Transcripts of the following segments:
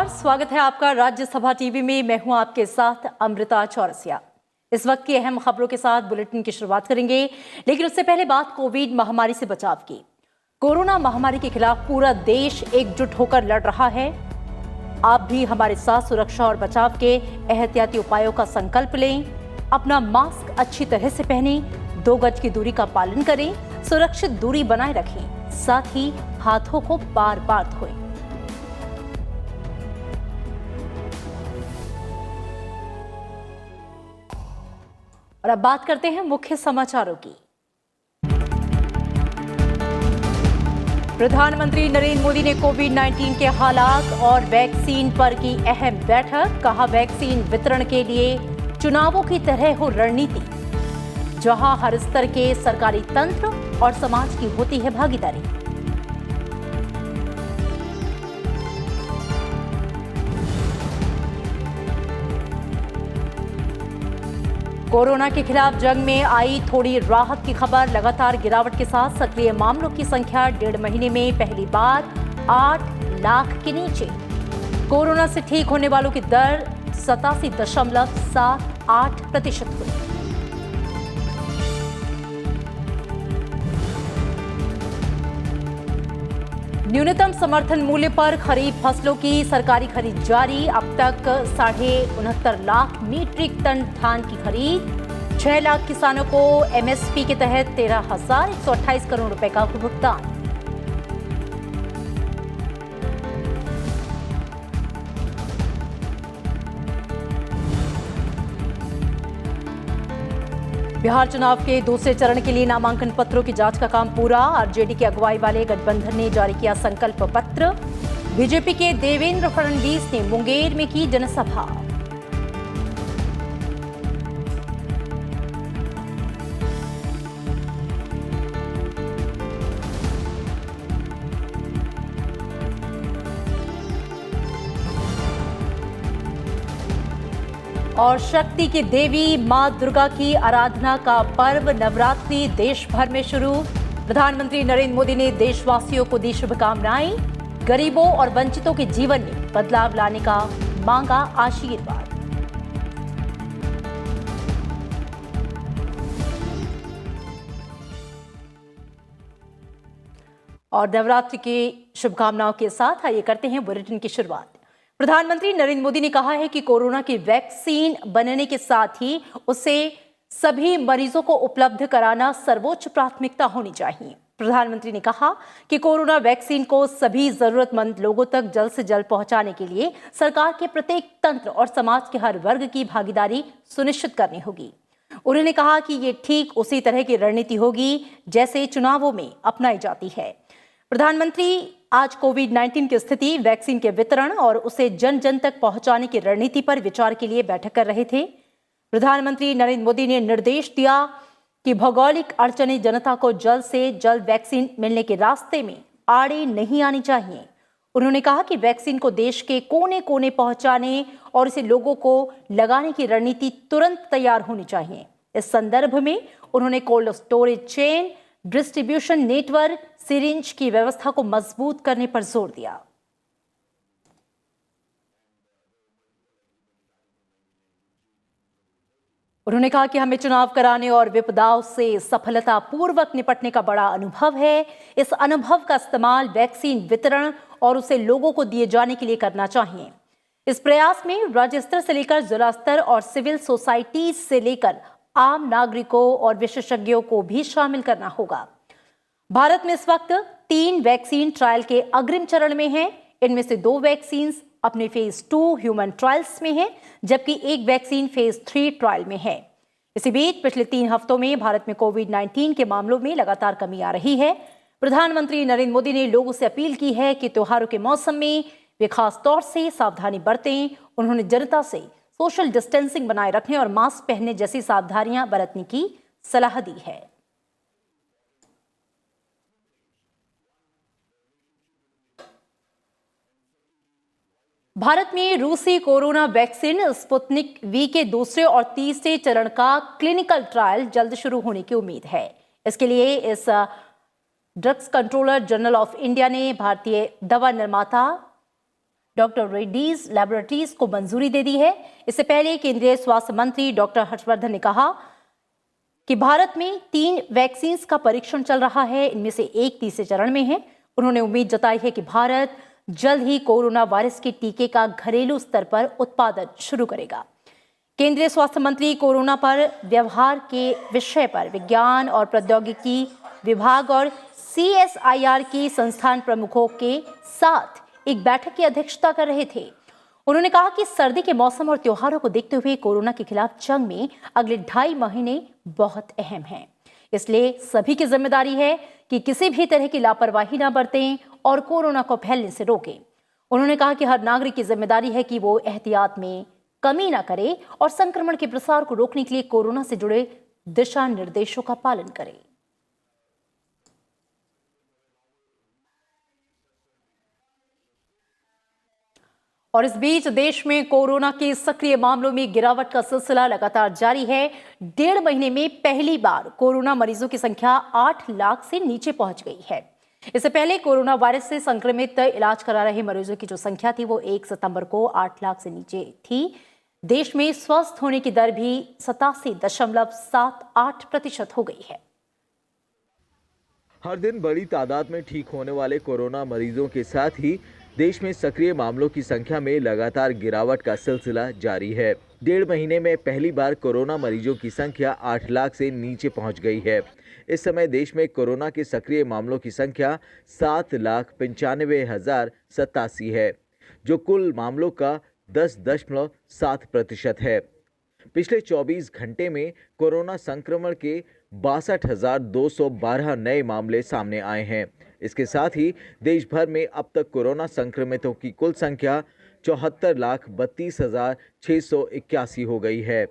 नमस्कार, स्वागत है आपका राज्यसभा टीवी में। मैं हूं आपके साथ अमृता चौरसिया। इस वक्त की अहम खबरों के साथ बुलेटिन की शुरुआत करेंगे, लेकिन उससे पहले बात कोविड महामारी से बचाव की। कोरोना महामारी के खिलाफ पूरा देश एकजुट होकर लड़ रहा है। आप भी हमारे साथ सुरक्षा और बचाव के एहतियाती उपायों का संकल्प लें। अपना मास्क अच्छी तरह से पहनें, 2 गज की दूरी का पालन करें, सुरक्षित दूरी बनाए रखें, साथ ही हाथों को बार बार धोएं। और अब बात करते हैं मुख्य समाचारों की। प्रधानमंत्री नरेंद्र मोदी ने कोविड-19 के हालात और वैक्सीन पर की अहम बैठक। कहा, वैक्सीन वितरण के लिए चुनावों की तरह हो रणनीति, जहां हर स्तर के सरकारी तंत्र और समाज की होती है भागीदारी। कोरोना के खिलाफ जंग में आई थोड़ी राहत की खबर। लगातार गिरावट के साथ सक्रिय मामलों की संख्या 1.5 महीने में पहली बार 8 लाख के नीचे। कोरोना से ठीक होने वालों की दर 87.78% हुई। न्यूनतम समर्थन मूल्य पर खरीफ फसलों की सरकारी खरीद जारी। अब तक 69.5 लाख मीट्रिक टन धान की खरीद। 6 लाख किसानों को एमएसपी के तहत 13,128 करोड़ रुपए का भुगतान। बिहार चुनाव के दूसरे चरण के लिए नामांकन पत्रों की जांच का काम पूरा। आरजेडी की अगुवाई वाले गठबंधन ने जारी किया संकल्प पत्र। बीजेपी के देवेंद्र फडणवीस ने मुंगेर में की जनसभा। और शक्ति की देवी मां दुर्गा की आराधना का पर्व नवरात्रि देश भर में शुरू। प्रधानमंत्री नरेंद्र मोदी ने देशवासियों को दी शुभकामनाएं। गरीबों और वंचितों के जीवन में बदलाव लाने का मांगा आशीर्वाद। और नवरात्रि की शुभकामनाओं के साथ आइए करते हैं बुलेटिन की शुरुआत। प्रधानमंत्री नरेंद्र मोदी ने कहा है कि कोरोना की वैक्सीन बनने के साथ ही उसे सभी मरीजों को उपलब्ध कराना सर्वोच्च प्राथमिकता होनी चाहिए। प्रधानमंत्री ने कहा कि कोरोना वैक्सीन को सभी जरूरतमंद लोगों तक जल्द से जल्द पहुंचाने के लिए सरकार के प्रत्येक तंत्र और समाज के हर वर्ग की भागीदारी सुनिश्चित करनी होगी। उन्होंने कहा कि ये ठीक उसी तरह की रणनीति होगी जैसे चुनावों में अपनाई जाती है। प्रधानमंत्री आज कोविड-19 की स्थिति, वैक्सीन के वितरण और उसे जन जन तक पहुंचाने की रणनीति पर विचार के लिए बैठक कर रहे थे। प्रधानमंत्री नरेंद्र मोदी ने निर्देश दिया कि भौगोलिक अड़चनें जनता को जल्द से जल्द वैक्सीन मिलने के रास्ते में आड़े नहीं आनी चाहिए। उन्होंने कहा कि वैक्सीन को देश के कोने कोने पहुंचाने और इसे लोगों को लगाने की रणनीति तुरंत तैयार होनी चाहिए। इस संदर्भ में उन्होंने cold storage chain, distribution network, syringe की व्यवस्था को मजबूत करने पर जोर दिया। उन्होंने कहा कि हमें चुनाव कराने और विपदाओं से सफलतापूर्वक निपटने का बड़ा अनुभव है। इस अनुभव का इस्तेमाल वैक्सीन वितरण और उसे लोगों को दिए जाने के लिए करना चाहिए। इस प्रयास में राज्य स्तर से लेकर जिला स्तर और सिविल सोसाइटी से लेकर आम नागरिकों और विशेषज्ञों को भी शामिल करना होगा। भारत में इस वक्त 3 वैक्सीन ट्रायल के अग्रिम चरण में हैं। इनमें से 2 वैक्सीन अपने फेज 2 ह्यूमन ट्रायल्स में हैं, जबकि 1 वैक्सीन फेज 3 ट्रायल में है। इसी बीच पिछले 3 हफ्तों में भारत में कोविड-19 के मामलों में लगातार कमी आ रही है। प्रधानमंत्री नरेंद्र मोदी ने लोगों से अपील की है कि त्योहारों के मौसम में वे खास तौर से सावधानी बरतें। उन्होंने जनता से सोशल डिस्टेंसिंग बनाए रखने और मास्क पहनने जैसी सावधानियां बरतने की सलाह दी है। भारत में रूसी कोरोना वैक्सीन स्पुतनिक वी के दूसरे और तीसरे चरण का क्लिनिकल ट्रायल जल्द शुरू होने की उम्मीद है। इसके लिए इस drugs controller general of India ने भारतीय दवा निर्माता डॉक्टर रेड्डीज लैबोरेटरीज को मंजूरी दे दी है। इससे पहले केंद्रीय स्वास्थ्य मंत्री डॉक्टर हर्षवर्धन ने कहा कि भारत में 3 वैक्सीन का परीक्षण चल रहा है, इनमें से एक तीसरे चरण में है। उन्होंने उम्मीद जताई है कि भारत जल्द ही कोरोना वायरस के टीके का घरेलू स्तर पर उत्पादन शुरू करेगा। केंद्रीय स्वास्थ्य मंत्री कोरोना पर व्यवहार के विषय पर विज्ञान और प्रौद्योगिकी विभाग और CSIR के संस्थान प्रमुखों के साथ एक बैठक की अध्यक्षता कर रहे थे। उन्होंने कहा कि सर्दी के मौसम और त्योहारों को देखते हुए कोरोना के खिलाफ जंग में अगले 2.5 महीने बहुत अहम हैं। इसलिए सभी की जिम्मेदारी है कि किसी भी तरह की लापरवाही न बरतें और कोरोना को फैलने से रोकें। उन्होंने कहा कि हर नागरिक की जिम्मेदारी है कि वो एहतियात में कमी न करे और संक्रमण के प्रसार को रोकने के लिए कोरोना से जुड़े दिशा निर्देशों का पालन करे। और इस बीच देश में कोरोना के सक्रिय मामलों में गिरावट का सिलसिला लगातार जारी है। 1.5 महीने में पहली बार कोरोना मरीजों की संख्या 8 लाख से नीचे पहुंच गई है। इससे पहले कोरोना वायरस से संक्रमित इलाज करा रहे मरीजों की जो संख्या थी वो 1 सितंबर को 8 लाख से नीचे थी। देश में स्वस्थ होने की दर भी 87.78% हो गई है। हर दिन बड़ी तादाद में ठीक होने वाले कोरोना मरीजों के साथ ही देश में सक्रिय मामलों की संख्या में लगातार गिरावट का सिलसिला जारी है। 1.5 महीने में पहली बार कोरोना मरीजों की संख्या 8 लाख से नीचे पहुंच गई है। इस समय देश में कोरोना के सक्रिय मामलों की संख्या 7,95,087 है, जो कुल मामलों का 10.7% है। पिछले 24 घंटे में कोरोना संक्रमण के 62,212 नए मामले सामने आए हैं। इसके साथ ही देश भर में अब तक कोरोना संक्रमितों की कुल संख्या 74,32,681 हो गई है।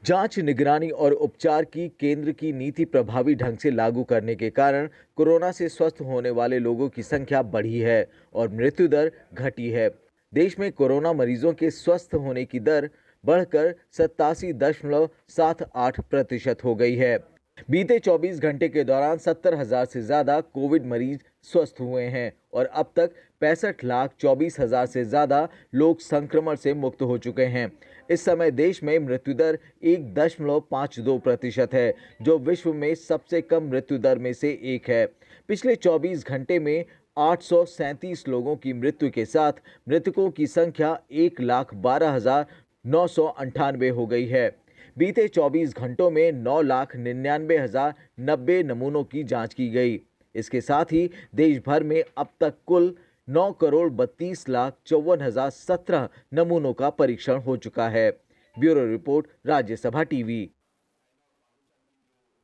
जांच, निगरानी और उपचार की केंद्र की नीति प्रभावी ढंग से लागू करने के कारण कोरोना से स्वस्थ होने वाले लोगों की संख्या बढ़ी है और मृत्यु दर घटी है। देश में कोरोना मरीजों के स्वस्थ होने की दर बढ़कर 87.78% हो गई है। बीते 24 घंटे के दौरान 70,000 से ज्यादा कोविड मरीज स्वस्थ हुए हैं और अब तक 65,24,000 से ज्यादा लोग संक्रमण से मुक्त हो चुके हैं। इस समय देश में मृत्यु दर 1.52% है, जो विश्व में सबसे कम मृत्यु दर में से एक है। पिछले 24 घंटे में 837 लोगों की मृत्यु के साथ मृतकों की संख्या 1,12,998 हो गई है। बीते 24 घंटों में 9,99,090 नमूनों की जांच की गई। इसके साथ ही देश भर में अब तक कुल 9,32,54,017 नमूनों का परीक्षण हो चुका है। Bureau report, Rajya Sabha TV.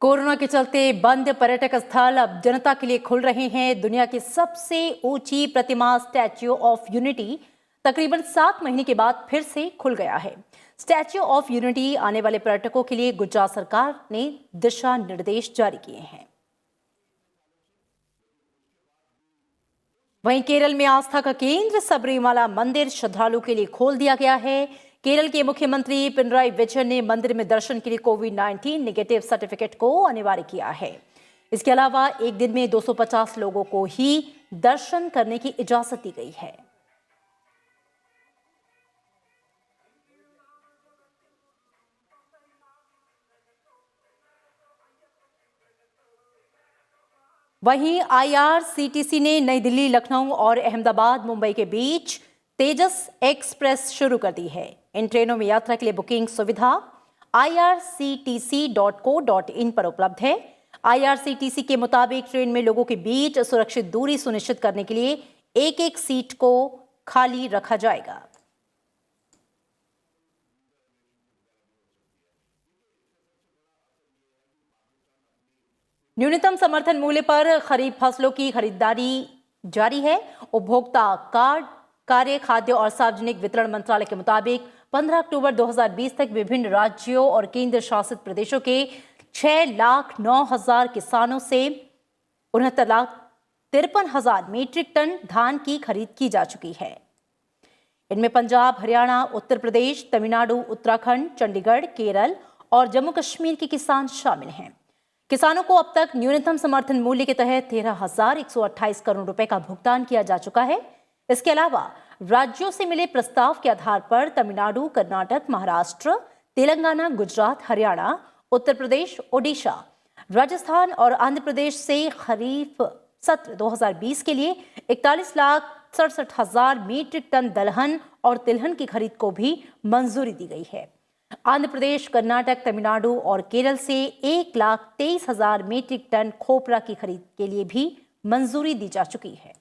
Corona के चलते बंद पर्यटक स्थल अब जनता के लिए खुल रहे हैं। दुनिया की सबसे ऊंची प्रतिमा स्टैच्यू ऑफ यूनिटी तकरीबन 7 महीने के बाद फिर से खुल गया है। स्टैच्यू ऑफ यूनिटी आने वाले पर्यटकों के लिए गुजरात सरकार ने दिशा निर्देश जारी किए हैं। वहीं केरल में आस्था का केंद्र सबरीमाला मंदिर श्रद्धालुओं के लिए खोल दिया गया है। केरल के मुख्यमंत्री पिनराई विजयन ने मंदिर में दर्शन के लिए कोविड-19 नेगेटिव सर्टिफिकेट को अनिवार्य किया है। इसके अलावा एक दिन में 250 लोगों को ही दर्शन करने की इजाजत दी गई है। वहीं IRCTC ने नई दिल्ली, लखनऊ और अहमदाबाद, मुंबई के बीच तेजस एक्सप्रेस शुरू कर दी है। इन ट्रेनों में यात्रा के लिए बुकिंग सुविधा irctc.co.in पर उपलब्ध है। IRCTC के मुताबिक ट्रेन में लोगों के बीच सुरक्षित दूरी सुनिश्चित करने के लिए एक-एक सीट को खाली रखा जाएगा। न्यूनतम समर्थन मूल्य पर खरीफ फसलों की खरीदारी जारी है। उपभोक्ता कार्य, खाद्य और सार्वजनिक वितरण मंत्रालय के मुताबिक 15 अक्टूबर 2020 तक विभिन्न राज्यों और केंद्र शासित प्रदेशों के 6,09,000 किसानों से 69,53,000 मीट्रिक टन धान की खरीद की जा चुकी है। इनमें पंजाब, हरियाणा, उत्तर प्रदेश, तमिलनाडु, उत्तराखंड, चंडीगढ़, केरल और जम्मू कश्मीर के किसान शामिल हैं। किसानों को अब तक न्यूनतम समर्थन मूल्य के तहत 13,128 करोड़ रुपए का भुगतान किया जा चुका है। इसके अलावा राज्यों से मिले प्रस्ताव के आधार पर तमिलनाडु, कर्नाटक, महाराष्ट्र, तेलंगाना, गुजरात, हरियाणा, उत्तर प्रदेश, ओडिशा, राजस्थान और आंध्र प्रदेश से खरीफ सत्र 2020 के लिए 41,67,000 मीट्रिक टन दलहन और तिलहन की खरीद को भी मंजूरी दी गई है। आंध्र प्रदेश, कर्नाटक, तमिलनाडु और केरल से 1,23,000 मीट्रिक टन खोपरा की खरीद के लिए भी मंजूरी दी जा चुकी है।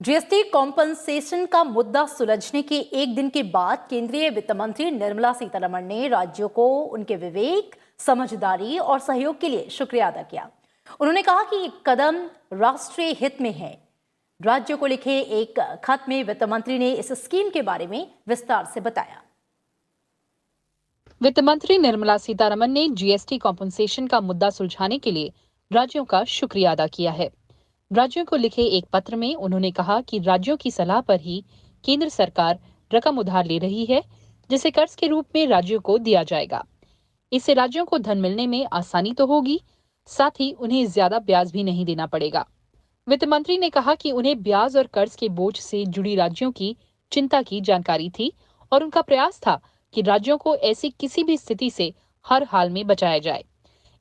जीएसटी कॉम्पनसेशन का मुद्दा सुलझने के एक दिन के बाद केंद्रीय वित्त मंत्री निर्मला सीतारमण ने राज्यों को उनके विवेक, समझदारी और सहयोग के लिए शुक्रिया अदा किया। उन्होंने कहा कि ये कदम राष्ट्रीय हित में है। राज्यों को लिखे एक खत में वित्त मंत्री ने इस स्कीम के बारे में विस्तार से बताया। वित्त मंत्री निर्मला सीतारमण ने जीएसटी कॉम्पनसेशन का मुद्दा सुलझाने के लिए राज्यों का शुक्रिया अदा किया है। राज्यों को लिखे एक पत्र में उन्होंने कहा कि राज्यों की सलाह पर ही केंद्र सरकार रकम उधार ले रही है, जिसे कर्ज के रूप में राज्यों को दिया जाएगा। इससे राज्यों को धन मिलने में आसानी तो होगी, साथ ही उन्हें ज्यादा ब्याज भी नहीं देना पड़ेगा। वित्त मंत्री ने कहा कि उन्हें ब्याज और कर्ज के बोझ से जुड़ी राज्यों की चिंता की जानकारी थी और उनका प्रयास था कि राज्यों को ऐसी किसी भी स्थिति से हर हाल में बचाया जाए।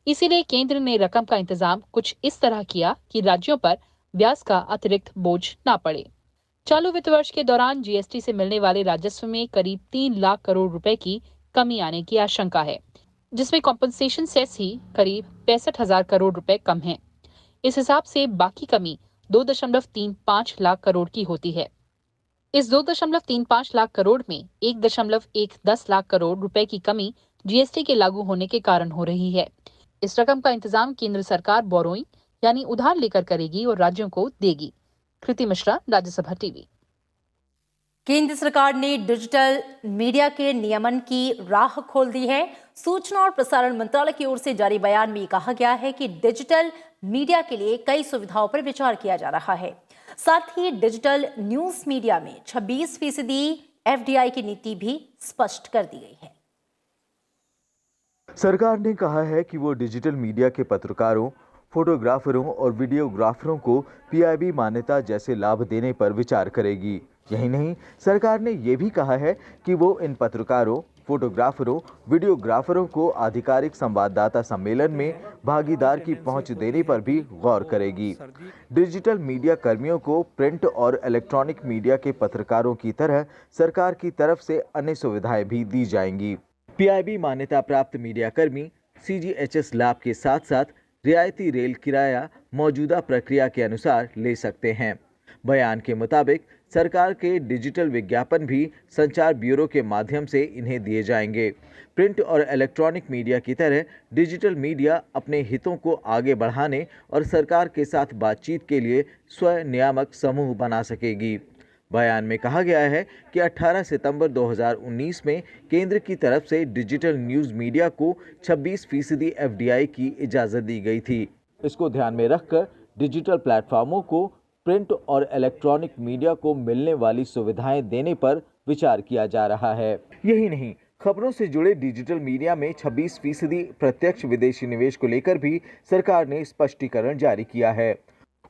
इसीलिए केंद्र ने रकम का इंतजाम कुछ इस तरह किया कि राज्यों पर ब्याज का अतिरिक्त बोझ न पड़े। चालू वित्त वर्ष के दौरान जीएसटी से मिलने वाले राजस्व में करीब 3 लाख करोड़ रुपए की कमी आने की आशंका है, जिसमें कॉम्पनसेशन सेस ही करीब 65,000 करोड़ रुपए कम है। इस हिसाब से बाकी कमी 2.35 लाख करोड़ की होती है। इस 2.35 लाख करोड़ में 1.110 लाख करोड़ रुपए की कमी जीएसटी के लागू होने के कारण हो रही है। इस रकम का इंतजाम केंद्र सरकार बोरोइंग यानी उधार लेकर करेगी और राज्यों को देगी। कृति मिश्रा, राज्यसभा टीवी। केंद्र सरकार ने डिजिटल मीडिया के नियमन की राह खोल दी है। सूचना और प्रसारण मंत्रालय की ओर से जारी बयान में कहा गया है कि डिजिटल मीडिया के लिए कई सुविधाओं पर विचार किया जा रहा है। साथ ही डिजिटल न्यूज मीडिया में 26% एफडीआई की नीति भी स्पष्ट कर दी गई है। सरकार ने कहा है कि वो डिजिटल मीडिया के पत्रकारों, फोटोग्राफरों और वीडियोग्राफरों को पीआईबी मान्यता जैसे लाभ देने पर विचार करेगी। यही नहीं, सरकार ने ये भी कहा है कि वो इन पत्रकारों, फोटोग्राफरों, वीडियोग्राफरों को आधिकारिक संवाददाता सम्मेलन में भागीदार की पहुंच देने पर भी गौर करेगी। डिजिटल मीडिया कर्मियों को प्रिंट और इलेक्ट्रॉनिक मीडिया के पत्रकारों की तरह सरकार की तरफ से अन्य सुविधाएं भी दी जाएंगी। पीआईबी मान्यता प्राप्त मीडिया कर्मी सीजीएचएस लाभ के साथ साथ रियायती रेल किराया मौजूदा प्रक्रिया के अनुसार ले सकते हैं। बयान के मुताबिक सरकार के डिजिटल विज्ञापन भी संचार ब्यूरो के माध्यम से इन्हें दिए जाएंगे। प्रिंट और इलेक्ट्रॉनिक मीडिया की तरह डिजिटल मीडिया अपने हितों को आगे बढ़ाने और सरकार के साथ बातचीत के लिए स्वयं नियामक समूह बना सकेगी। बयान में कहा गया है कि 18 सितंबर 2019 में केंद्र की तरफ से डिजिटल न्यूज़ मीडिया को 26% एफडीआई की इजाज़त दी गई थी। इसको ध्यान में रखकर डिजिटल प्लेटफॉर्मों को प्रिंट और इलेक्ट्रॉनिक मीडिया को मिलने वाली सुविधाएं देने पर विचार किया जा रहा है। यही नहीं, खबरों से जुड़े डिजिटल मीडिया में 26% प्रत्यक्ष विदेशी निवेश को लेकर भी सरकार ने स्पष्टीकरण जारी किया है।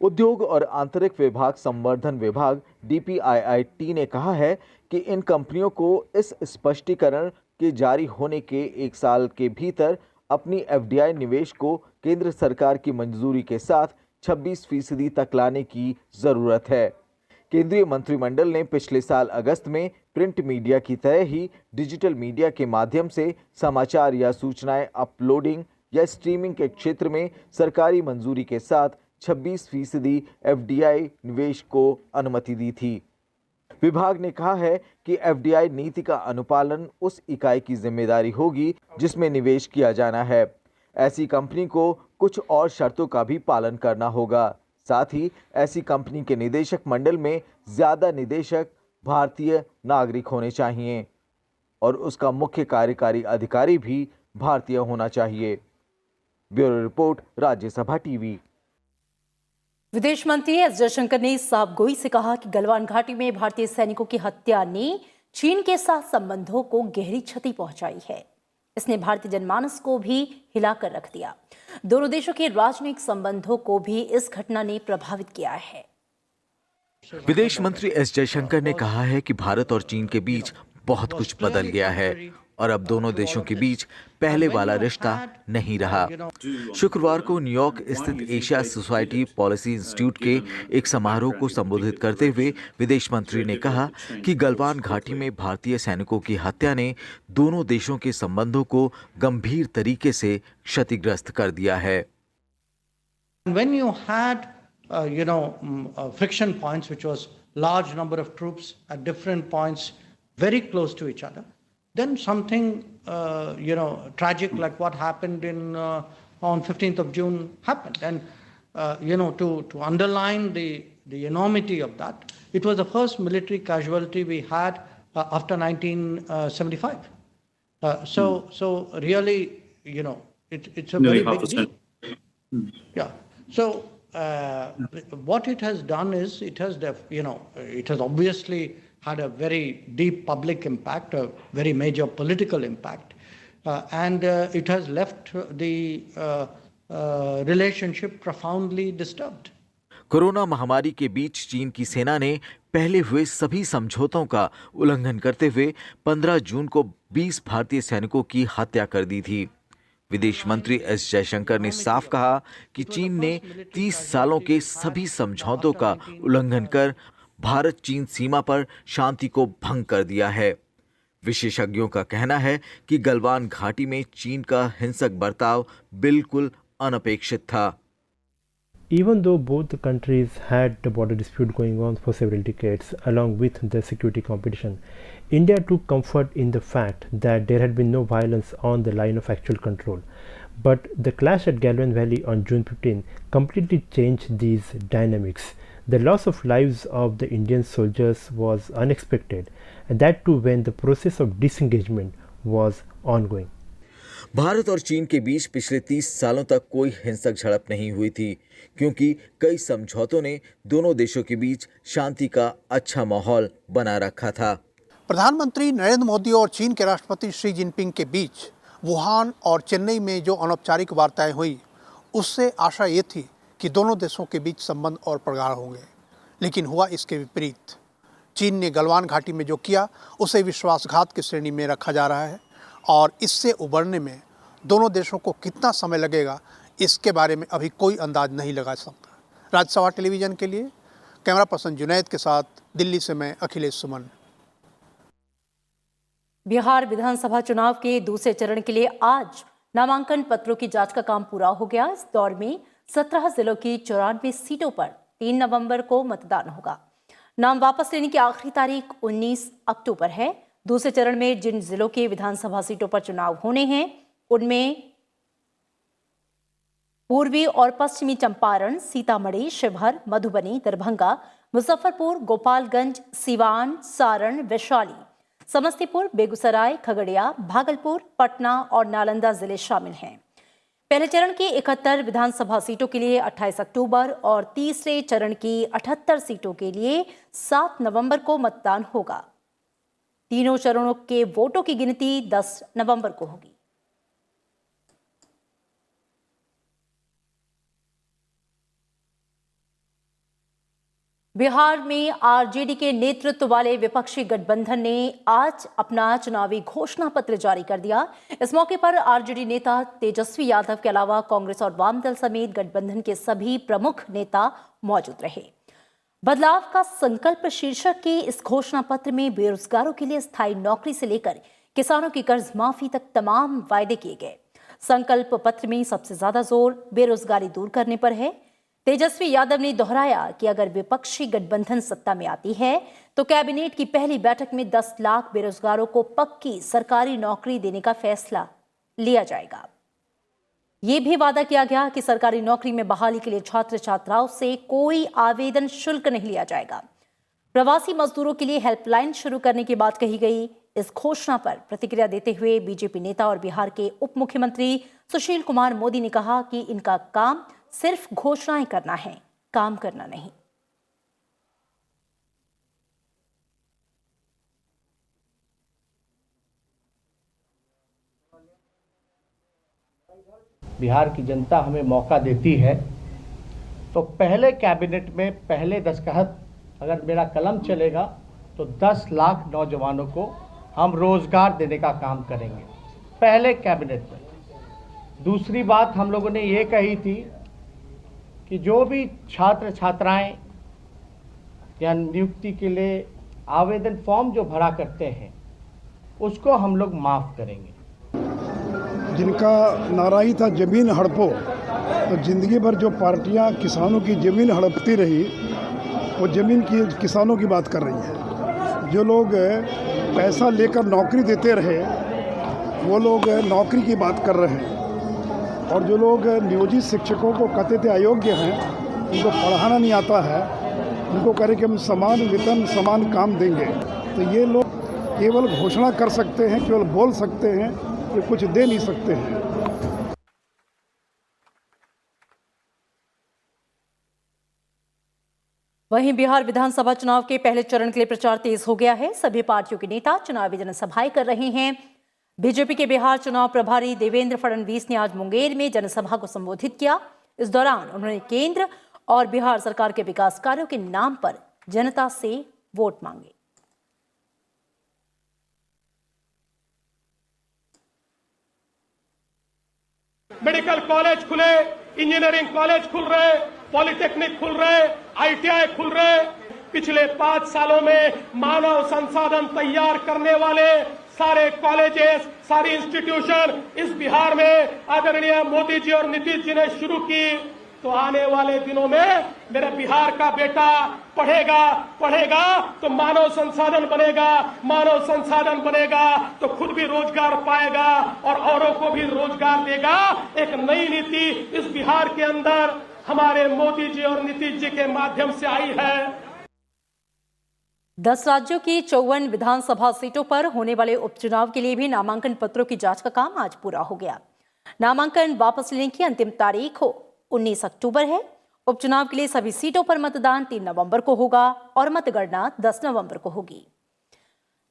उद्योग और आंतरिक विभाग संवर्धन विभाग डीपीआईआईटी ने कहा है कि इन कंपनियों को इस स्पष्टीकरण के जारी होने के 1 साल के भीतर अपनी एफडीआई निवेश को केंद्र सरकार की मंजूरी के साथ 26% तक लाने की जरूरत है। केंद्रीय मंत्रिमंडल ने पिछले साल अगस्त में प्रिंट मीडिया की तरह ही डिजिटल मीडिया के माध्यम से समाचार या सूचनाएं अपलोडिंग या स्ट्रीमिंग के क्षेत्र में सरकारी मंजूरी के साथ 26% एफडीआई निवेश को अनुमति दी थी। विभाग ने कहा है कि एफडीआई नीति का अनुपालन उस इकाई की जिम्मेदारी होगी जिसमें निवेश किया जाना है। ऐसी कंपनी को कुछ और शर्तों का भी पालन करना होगा। साथ ही ऐसी कंपनी के निदेशक मंडल में ज्यादा निदेशक भारतीय नागरिक होने चाहिए और उसका मुख्य कार्यकारी अधिकारी भी भारतीय होना चाहिए। Bureau report, Rajya Sabha TV. विदेश मंत्री एस जयशंकर ने साफ गोई से कहा कि गलवान घाटी में भारतीय सैनिकों की हत्या ने चीन के साथ संबंधों को गहरी क्षति पहुंचाई है। इसने भारतीय जनमानस को भी हिलाकर रख दिया। दोनों देशों के राजनयिक संबंधों को भी इस घटना ने प्रभावित किया है। विदेश मंत्री एस जयशंकर ने कहा है कि भारत और चीन के बीच बहुत कुछ बदल गया है और अब दोनों देशों के बीच पहले वाला रिश्ता नहीं रहा। शुक्रवार को न्यूयॉर्क स्थित एशिया सोसाइटी पॉलिसी इंस्टीट्यूट के एक समारोह को संबोधित करते हुए विदेश मंत्री ने कहा कि गलवान घाटी में भारतीय सैनिकों की हत्या ने दोनों देशों के संबंधों को गंभीर तरीके से क्षतिग्रस्त कर दिया है। When you had, friction points, which was large number of troops at different points, very close to each other, then something, tragic like what happened on 15th of June happened. And, to underline the enormity of that, it was the first military casualty we had after 1975. So really, it's a very big deal. Yeah. So what it has done is it has obviously had a very deep public impact, a very major political impact, and it has left the relationship profoundly disturbed. Corona महामारी के बीच चीन की सेना ने पहले हुए सभी समझौतों का उल्लंघन करते हुए 15 जून को 20 भारतीय सैनिकों की हत्या कर दी थी। विदेश मंत्री एस जयशंकर ने साफ कहा कि चीन ने 30 सालों के सभी समझौतों का उल्लंघन कर भारत चीन सीमा पर शांति को भंग कर दिया है। विशेषज्ञों का कहना है कि गलवान घाटी में चीन का हिंसक बर्ताव बिल्कुल अनपेक्षित था। Even though both the countries had the border dispute going on for several decades, along with the security competition, India took comfort in the fact that there had been no violence on the line of actual control. But the clash at Galwan Valley on June 15 completely changed these dynamics. The loss of lives of the Indian soldiers was unexpected, and that too when the process of disengagement was ongoing. Bharat और चीन के बीच पिछले 30 सालों तक कोई हिंसक झड़प नहीं हुई थी, क्योंकि कई समझौतों ने दोनों देशों के बीच शांति का अच्छा माहौल बना रखा था। प्रधानमंत्री नरेंद्र मोदी और चीन के राष्ट्रपति शी जिनपिंग के बीच वुहान और चेन्नई में जो अनौपचारिक वार्ताएं हुई, उससे आशा ये थी कि दोनों देशों के बीच संबंध और प्रगाढ़ होंगे, लेकिन हुआ इसके विपरीत। चीन ने गलवान घाटी में जो किया उसे विश्वासघात की श्रेणी में रखा जा रहा है और इससे उबरने में दोनों देशों को कितना समय लगेगा, इसके बारे में अभी कोई अंदाज नहीं लगा सकता। राज्यसभा टेलीविज़न के लिए कैमरा पर्सन जुनैद के साथ दिल्ली से मैं अखिलेश सुमन। बिहार विधानसभा चुनाव के दूसरे चरण के लिए आज नामांकन पत्रों की जांच का काम पूरा हो गया। इस दौर में 17 जिलों की 94 सीटों पर 3 नवंबर को मतदान होगा। नाम वापस लेने की आखिरी तारीख 19 अक्टूबर है। दूसरे चरण में जिन जिलों के विधानसभा सीटों पर चुनाव होने हैं उनमें पूर्वी और पश्चिमी चंपारण, सीतामढ़ी, शिवहर, मधुबनी, दरभंगा, मुजफ्फरपुर, गोपालगंज, सिवान, सारण, वैशाली, समस्तीपुर, बेगूसराय, खगड़िया, भागलपुर, पटना और नालंदा जिले शामिल हैं। पहले चरण की 71 विधानसभा सीटों के लिए 28 अक्टूबर और तीसरे चरण की 78 सीटों के लिए 7 नवंबर को मतदान होगा। तीनों चरणों के वोटों की गिनती 10 नवंबर को होगी। बिहार में आरजेडी के नेतृत्व वाले विपक्षी गठबंधन ने आज अपना चुनावी घोषणा पत्र जारी कर दिया। इस मौके पर आरजेडी नेता तेजस्वी यादव के अलावा कांग्रेस और वाम दल समेत गठबंधन के सभी प्रमुख नेता मौजूद रहे। बदलाव का संकल्प शीर्षक के इस घोषणा पत्र में बेरोजगारों के लिए स्थायी नौकरी से लेकर किसानों की कर्ज माफी तक तमाम वायदे किए गए। संकल्प पत्र में सबसे ज्यादा जोर बेरोजगारी दूर करने पर है। तेजस्वी यादव ने दोहराया कि अगर विपक्षी गठबंधन सत्ता में आती है तो कैबिनेट की पहली बैठक में 10 लाख बेरोजगारों को पक्की सरकारी नौकरी देने का फैसला लिया जाएगा। ये भी वादा किया गया कि सरकारी नौकरी में बहाली के लिए छात्र छात्राओं से कोई आवेदन शुल्क नहीं लिया जाएगा। प्रवासी मजदूरों के लिए हेल्पलाइन शुरू करने की बात कही गई। इस घोषणा पर प्रतिक्रिया देते हुए बीजेपी नेता और बिहार के उप मुख्यमंत्री सुशील कुमार मोदी ने कहा कि इनका काम सिर्फ घोषणाएं करना है, काम करना नहीं। बिहार की जनता हमें मौका देती है तो पहले कैबिनेट में पहले दस्तखत अगर मेरा कलम चलेगा तो 10 लाख नौजवानों को हम रोजगार देने का काम करेंगे पहले कैबिनेट में। दूसरी बात हम लोगों ने ये कही थी कि जो भी छात्र छात्राएं या नियुक्ति के लिए आवेदन फॉर्म जो भरा करते हैं उसको हम लोग माफ़ करेंगे। जिनका नारा ही था ज़मीन हड़पो, तो ज़िंदगी भर जो पार्टियां किसानों की ज़मीन हड़पती रही वो ज़मीन की किसानों की बात कर रही है। जो लोग पैसा लेकर नौकरी देते रहे वो लोग नौकरी की बात कर रहे हैं, और जो लोग नियोजित शिक्षकों को कहते थे अयोग्य हैं, उनको पढ़ाना नहीं आता है, उनको कह रहे कि हम समान वेतन समान काम देंगे, तो ये लोग केवल घोषणा कर सकते हैं, केवल बोल सकते हैं, ये कुछ दे नहीं सकते हैं। वहीं बिहार विधानसभा चुनाव के पहले चरण के लिए प्रचार तेज हो गया है। सभी पार्टियों के नेता चुनावी जनसभाएं कर रहे हैं। बीजेपी के बिहार चुनाव प्रभारी देवेंद्र फडणवीस ने आज मुंगेर में जनसभा को संबोधित किया। इस दौरान उन्होंने केंद्र और बिहार सरकार के विकास कार्यों के नाम पर जनता से वोट मांगे। मेडिकल कॉलेज खुले, इंजीनियरिंग कॉलेज खुल रहे, पॉलिटेक्निक खुल रहे, आईटीआई खुल रहे। पिछले 5 सालों में मानव संसाधन तैयार करने वाले सारे कॉलेजेस, सारी इंस्टीट्यूशन इस बिहार में आदरणीय मोदी जी और नीतीश जी ने शुरू की। तो आने वाले दिनों में मेरे बिहार का बेटा पढ़ेगा तो मानव संसाधन बनेगा, मानव संसाधन बनेगा तो खुद भी रोजगार पाएगा और औरों को भी रोजगार देगा। एक नई नीति इस बिहार के अंदर हमारे मोदी जी और नीतीश जी के माध्यम से आई है। 10 राज्यों की 54 विधानसभा सीटों पर होने वाले उपचुनाव के लिए भी नामांकन पत्रों की जांच का काम आज पूरा हो गया। नामांकन वापस लेने की अंतिम तारीख 19 अक्टूबर है। उपचुनाव के लिए सभी सीटों पर मतदान 3 नवंबर को होगा और मतगणना 10 नवंबर को होगी।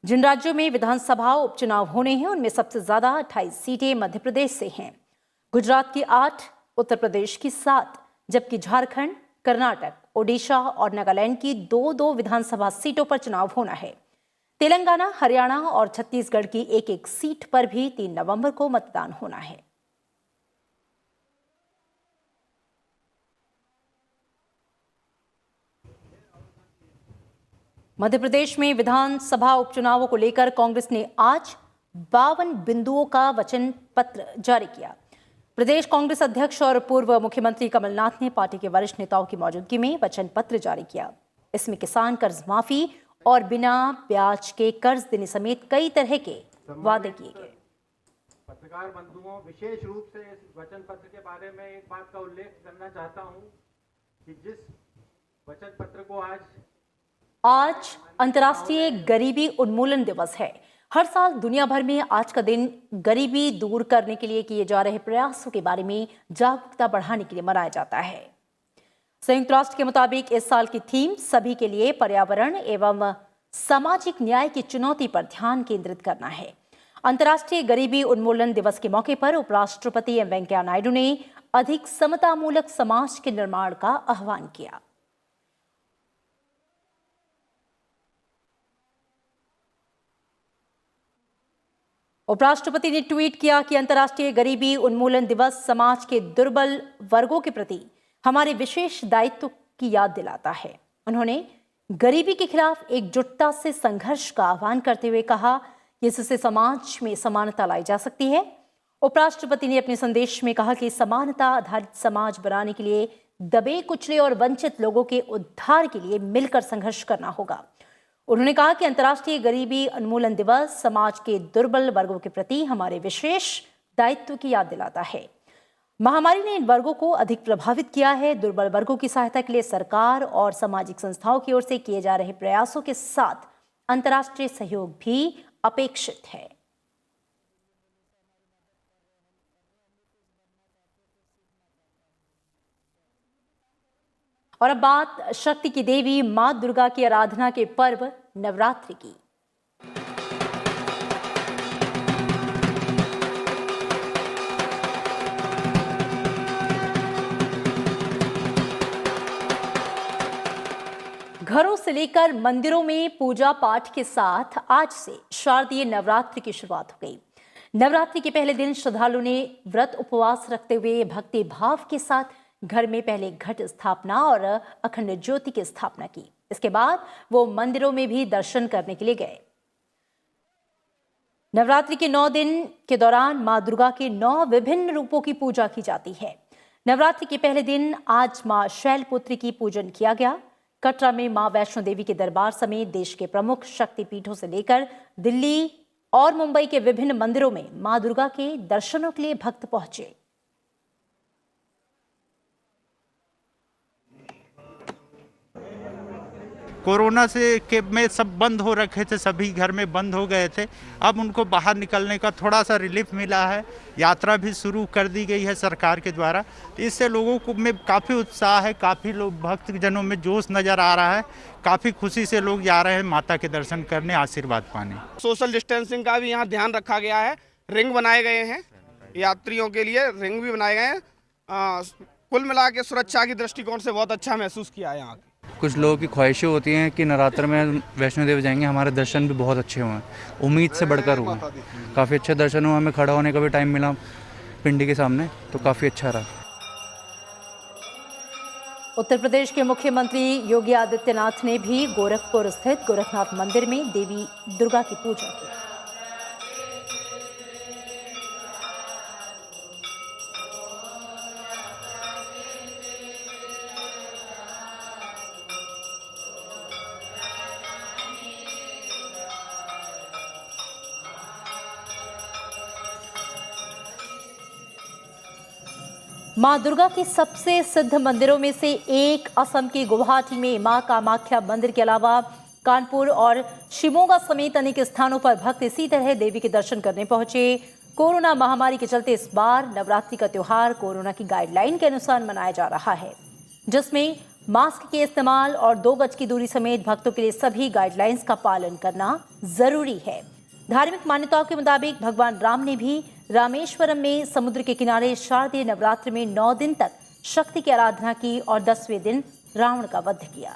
जिन राज्यों में विधानसभा उपचुनाव होने हैं उनमें सबसे ज्यादा 28 सीटें मध्य प्रदेश से हैं। गुजरात की 8, उत्तर प्रदेश की 7, जबकि झारखंड, कर्नाटक, ओडिशा और नागालैंड की 2-2 विधानसभा सीटों पर चुनाव होना है। तेलंगाना, हरियाणा और छत्तीसगढ़ की 1-1 सीट पर भी 3 नवंबर को मतदान होना है। मध्य प्रदेश में विधानसभा उपचुनावों को लेकर कांग्रेस ने आज 52 बिंदुओं का वचन पत्र जारी किया। प्रदेश कांग्रेस अध्यक्ष और पूर्व मुख्यमंत्री कमलनाथ ने पार्टी के वरिष्ठ नेताओं की मौजूदगी में वचन पत्र जारी किया। इसमें किसान कर्ज माफी और बिना ब्याज के कर्ज देने समेत कई तरह के वादे किए गए। पत्रकार बंधुओं, विशेष रूप से इस वचन पत्र के बारे में एक बात का उल्लेख करना चाहता हूं कि जिस वचन पत्र को आज अंतर्राष्ट्रीय गरीबी उन्मूलन दिवस है। हर साल दुनिया भर में आज का दिन गरीबी दूर करने के लिए किए जा रहे प्रयासों के बारे में जागरूकता बढ़ाने के लिए मनाया जाता है। संयुक्त राष्ट्र के मुताबिक इस साल की थीम सभी के लिए पर्यावरण एवं सामाजिक न्याय की चुनौती पर ध्यान केंद्रित करना है। अंतर्राष्ट्रीय गरीबी उन्मूलन दिवस के मौके पर उपराष्ट्रपति एम वेंकैया नायडू ने अधिक समतामूलक समाज के निर्माण का आह्वान किया। उपराष्ट्रपति ने ट्वीट किया कि अंतर्राष्ट्रीय गरीबी उन्मूलन दिवस समाज के दुर्बल वर्गों के प्रति हमारे विशेष दायित्व की याद दिलाता है। उन्होंने गरीबी के खिलाफ एकजुटता से संघर्ष का आह्वान करते हुए कहा कि इससे समाज में समानता लाई जा सकती है। उपराष्ट्रपति ने अपने संदेश में कहा कि समानता आधारित समाज बनाने के लिए दबे, कुचले और वंचित लोगों के उद्धार के लिए मिलकर संघर्ष करना होगा। उन्होंने कहा कि अंतर्राष्ट्रीय गरीबी उन्मूलन दिवस समाज के दुर्बल वर्गों के प्रति हमारे विशेष दायित्व की याद दिलाता है। महामारी ने इन वर्गों को अधिक प्रभावित किया है। दुर्बल वर्गों की सहायता के लिए सरकार और सामाजिक संस्थाओं की ओर से किए जा रहे प्रयासों के साथ अंतर्राष्ट्रीय सहयोग भी अपेक्षित है। और अब बात शक्ति की देवी मां दुर्गा की आराधना के पर्व नवरात्रि की। से लेकर मंदिरों में पूजा पाठ के साथ आज से शारदीय नवरात्रि की शुरुआत हो गई। नवरात्रि के पहले दिन श्रद्धालुओं ने व्रत उपवास रखते हुए भक्ति भाव के साथ घर में पहले घट स्थापना और अखंड ज्योति की स्थापना की। इसके बाद वो मंदिरों में भी दर्शन करने के लिए गए। नवरात्रि के 9 दिन के दौरान मां दुर्गा के 9 विभिन्न रूपों की पूजा की जाती है। नवरात्रि के पहले दिन आज मां शैलपुत्री की पूजन किया गया। कटरा में मां वैष्णो देवी के दरबार समेत देश के प्रमुख शक्तिपीठों से लेकर दिल्ली और मुंबई के विभिन्न मंदिरों में मां दुर्गा के दर्शनों के लिए भक्त पहुंचे। कोरोना से में सब बंद हो रखे थे, सभी घर में बंद हो गए थे। अब उनको बाहर निकलने का थोड़ा सा रिलीफ मिला है। यात्रा भी शुरू कर दी गई है सरकार के द्वारा। इससे लोगों को में काफ़ी उत्साह है, काफ़ी लोग भक्तजनों में जोश नज़र आ रहा है। काफ़ी खुशी से लोग जा रहे हैं माता के दर्शन करने, आशीर्वाद पाने। सोशल डिस्टेंसिंग का भी यहाँ ध्यान रखा गया है। रिंग बनाए गए हैं, यात्रियों के लिए रिंग भी बनाए गए हैं। कुल मिला के सुरक्षा की दृष्टिकोण से बहुत अच्छा महसूस किया है यहाँ। कुछ लोगों की ख्वाहिशें होती हैं कि नवरात्र में वैष्णो देवी जाएंगे, हमारे दर्शन भी बहुत अच्छे हुए, उम्मीद से बढ़कर हुए। काफ़ी अच्छे दर्शन हुए, हमें खड़ा होने का भी टाइम मिला पिंडी के सामने, तो काफ़ी अच्छा रहा। उत्तर प्रदेश के मुख्यमंत्री योगी आदित्यनाथ ने भी गोरखपुर स्थित गोरखनाथ मंदिर में देवी दुर्गा की पूजा की। मां दुर्गा के सबसे सिद्ध मंदिरों में से एक असम के गुवाहाटी में मां कामाख्या मंदिर के अलावा कानपुर और शिमोगा समेत अनेक स्थानों पर भक्त इसी तरह देवी के दर्शन करने पहुंचे। कोरोना महामारी के चलते इस बार नवरात्रि का त्योहार कोरोना की गाइडलाइन के अनुसार मनाया जा रहा है, जिसमें मास्क के इस्तेमाल और 2 गज की दूरी समेत भक्तों के लिए सभी गाइडलाइंस का पालन करना जरूरी है। धार्मिक मान्यताओं के मुताबिक भगवान राम ने भी रामेश्वरम में समुद्र के किनारे शारदीय नवरात्र में 9 दिन तक शक्ति की आराधना की और 10वें दिन रावण का वध किया।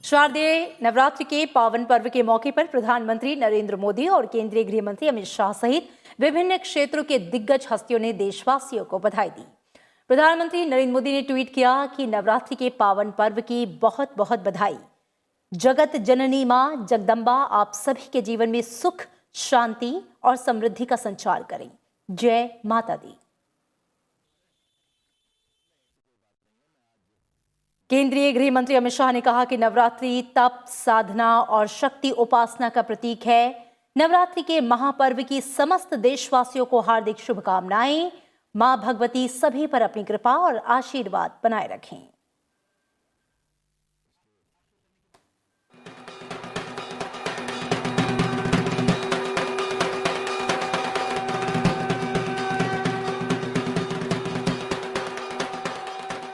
शारदीय नवरात्रि के पावन पर्व के मौके पर प्रधानमंत्री नरेंद्र मोदी और केंद्रीय गृह मंत्री अमित शाह सहित विभिन्न क्षेत्रों के दिग्गज हस्तियों ने देशवासियों को बधाई दी। प्रधानमंत्री नरेंद्र मोदी ने ट्वीट किया कि नवरात्रि के पावन पर्व की बहुत बहुत बधाई। जगत जननी मां जगदम्बा आप सभी के जीवन में सुख, शांति और समृद्धि का संचार करें। जय माता दी। केंद्रीय गृह मंत्री अमित शाह ने कहा कि नवरात्रि तप, साधना और शक्ति उपासना का प्रतीक है। नवरात्रि के महापर्व की समस्त देशवासियों को हार्दिक शुभकामनाएं। मां भगवती सभी पर अपनी कृपा और आशीर्वाद बनाए रखें।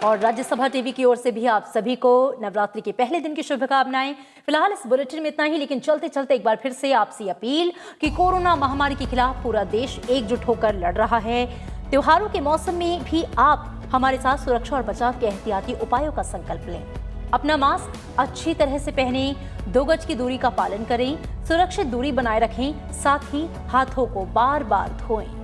और राज्यसभा टीवी की ओर से भी आप सभी को नवरात्रि के पहले दिन की शुभकामनाएं। फिलहाल इस बुलेटिन में इतना ही, लेकिन चलते चलते एक बार फिर से आपसे अपील कि कोरोना महामारी के खिलाफ पूरा देश एकजुट होकर लड़ रहा है। त्योहारों के मौसम में भी आप हमारे साथ सुरक्षा और बचाव के एहतियाती उपायों का संकल्प लें। अपना मास्क अच्छी तरह से पहनें, 2 गज की दूरी का पालन करें, सुरक्षित दूरी बनाए रखें, साथ ही हाथों को बार बार धोएं।